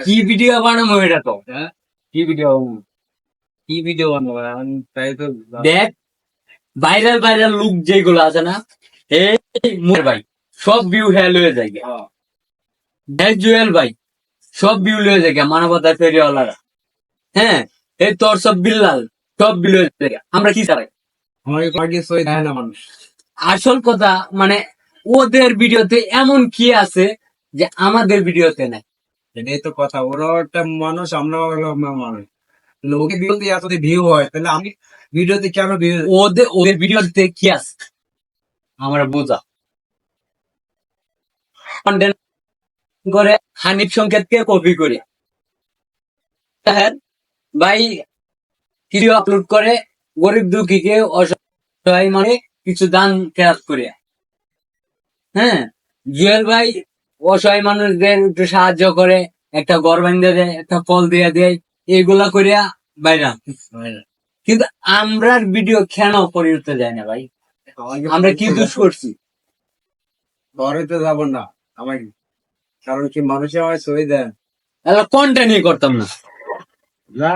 কি ভিডিও বানাবো এটা তো কি ভিডিও বানাবো তাই তো দেখ ভাইরাল ভাইরাল লুক যেগুলো আছে না এই মোর ভাই সব ভিউ হ্যাল হয়ে যায় দেখ জুয়েল ভাই সব ভিউ হয়ে যায় মানবতার ফেরিওয়ালারা হ্যাঁ এই তোর সব বিল্লাল সব ভিউ হয়ে যায় আমরা কি চাই মানুষ আসল কথা মানে ওদের ভিডিওতে এমন কি আছে যে আমাদের ভিডিওতে নাই এটাই তো কথা, ওরা একটা মানুষ, আমরা মানুষ। লোকে ভিডিওতে এত ভিউ হয়, তাহলে আমি ভিডিওতে কেন ভিউ? ওদের ভিডিওতে কি আছে আমরা বোঝা কন্টেন্ট করে হানিফ সংকেতকে কপি করে হ্যাঁ ভাই ভিডিও আপলোড করে গরিব দুঃখীকে অসহায় মানে কিছু দান খেরাত করে হ্যাঁ জুয়েল ভাই অসহায় মানুষদের একটু সাহায্য করে একটা ঘর বান্ধে দেয় একটা ফল দিয়ে দেয় এইগুলা করিয়া বাইরা কিন্তু আমরা ভিডিও কেন পরিবর্তে যায় না ভাই আমরা কি দোষ করছি ঘরে তো যাবো না আমার, কারণ কি মানুষের আমার ছবি দেয় কন্টেন্টই করতাম না